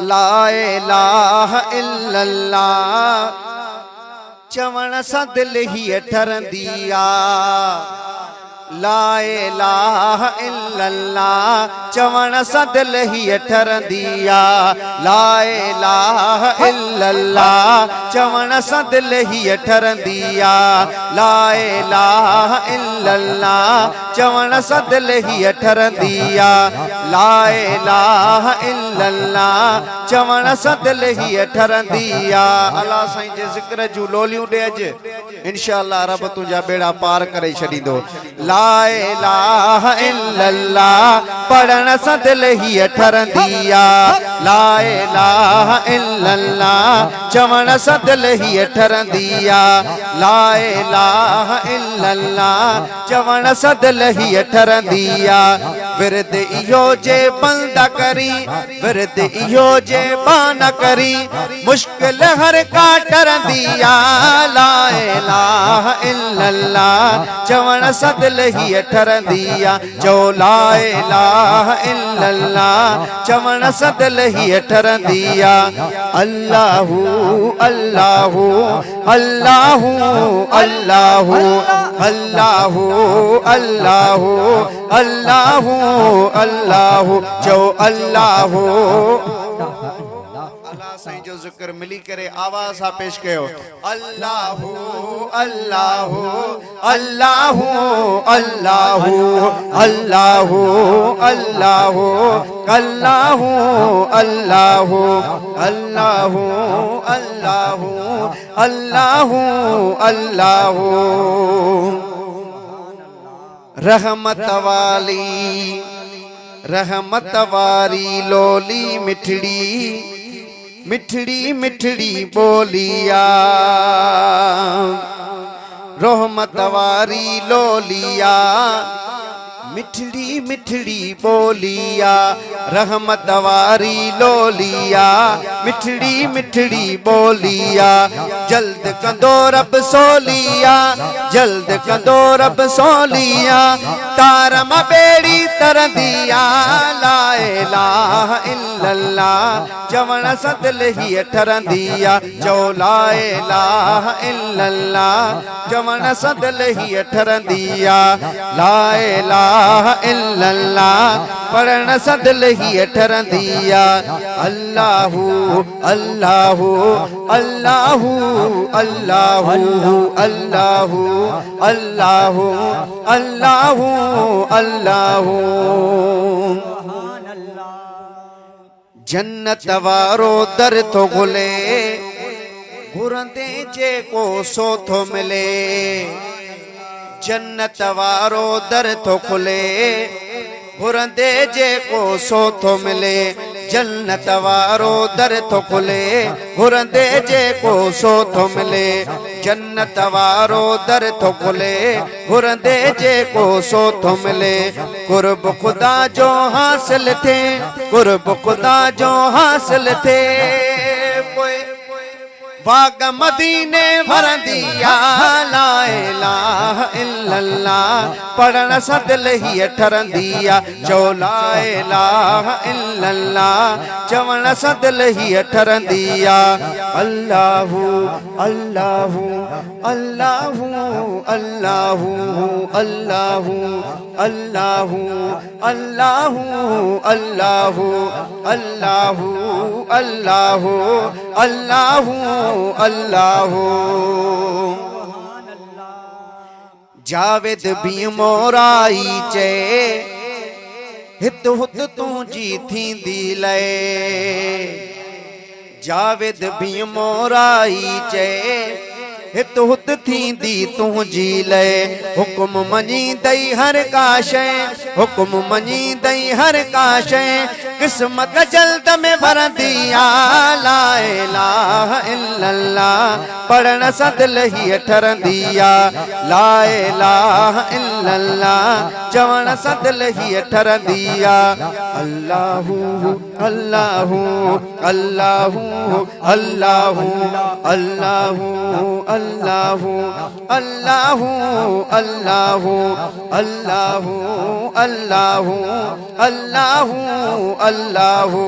ला इलाहा इल्लल्लाह चवण सां दिल ही ठरंदी आ। ला इलाहा इल्लल्लाह चवण सां दिल ही ठरंदी आ। ला इलाहा इल्लल्लाह चवण सां दिल ही ठरंदी आ। ला इलाहा इल्लल्लाह चवण सां दिल ही ठरंदी आ। ला इलाहा इल्लल्लाह चवण सां दिल ही ठरंदी आ। अल्लाह साईं जे ज़िक्र जूं लोलियूं ॾे अॼु इंशाअल्लाह रब तुंहिंजा बेड़ा पार करे छॾींदो। ला इलाहा इल्लल्लाह पढ़ण सां दिल ही ठरंदी आ। ला इलाहा इल्लल्लाह चवण सां दिल ही ठरंदी आ। ला इलाहा इल्लल्लाह चवण सां दिल ही ठरंदी आ। विरद इहो जे बंदा करी विरद इहो जे बाना करी मुश्किल हर का टरंदी आ। ला इलाहा इल्लल्लाह चवण सां दिल ही ठरंदी आ। चो ला इलाहा इल्लल्लाह चवण सां दिल ही ठरंदी आ। अल्लाहु अल्लाहु अल्लाहु अल्लाहु अल्लाहु अल्लाहु अल्लाहु अल्लाहु चो अल्लाहु। अल्लाह साईं जो ज़िक्र मिली करे आवाज़ सां पेश कयो। अल्लाहु अल्लाहु अल्लाहु अल्लाहु अल्लाहु अल्लाहु अल्लाहु अल्लाहु अल्लाहु अल्लाहु अल्लाहु अल्लाहु। रहमत वाली लोली मिठड़ी मिठड़ी मिठड़ी बोलिया। रहमत वाली लोलिया मिठड़ी मिठड़ी बोलिया। रहमत वाली लोलिया मिठड़ी मिठड़ी बोलिया। जल्द कंदो रब सोलिया जल्द कंदो रब सोलिया तार मां बेड़ी तरंदिया। ला इलाहा इल्लल्लाह चवण सां दिल ही ठरंदी आ। चो ला इलाहा इल्लल्लाह चवण सां दिल ही ठरंदी आ। ला इलाहा इल्लल्लाह पढ़ण सां दिल ही ठरंदी आ। अल्लाहु अल्लाहु अल्लाहु अल्लाहु अल्लाहु अल्लाहु अल्लाहु अल्लाहु। जन्नत वारो दर तो ॻोल्हे घुरंदे जेको सो थो मिले। जन्नत वारो दर तो खुले घुरंदे जेको सो थो मिले। जन्नत वारो दर तो खुले घुरंदे जेको सो थो मिले। जन्नत वारो दर तो खुले घुरंदे जेको सो थो मिले। कुर्ब खुदा जो हासिल थे कुर्ब खुदा जो हासिल थे बाग मदीने भरंदी आ। ला इलाहा इल्लल्लाह पढ़ण सां दिल ही ठरंदी आ। चो ला इलाहा इल्लल्लाह चवण सां दिल ही ठरंदी आ। अल्लाहु अल्लाहु अल्लाहु अल्लाहु अल्लाहु अल्लाहु अल्लाहु अल्लाहु अल्लाहु अल्लाहु अल्लाहु अल्लाहु। जावेद भी मोराई चे हित हुत तुंहिंजी थींदी लए। जावेद भी मोराई चे हित हुत थींदी तुंहिंजी लए। हुकुम मञींदई हर का शइ हुकुम मञींदई हर का शइ किस्मत जल्द में भरंदी आ। ला इलाहा इल्लल्लाह पढ़ण सां दिल ही ठरंदी आ। ला इलाहा इल्लल्लाह चवण सां दिल ही ठरंदी आ। अल्लाहु अल्लाहु अल्लाहु अल्लाहु अल्लाहु अल्लाहु अल्लाहु अल्लाहु अल्लाहु अल्लाहु अल्लाहु अल्लाहु।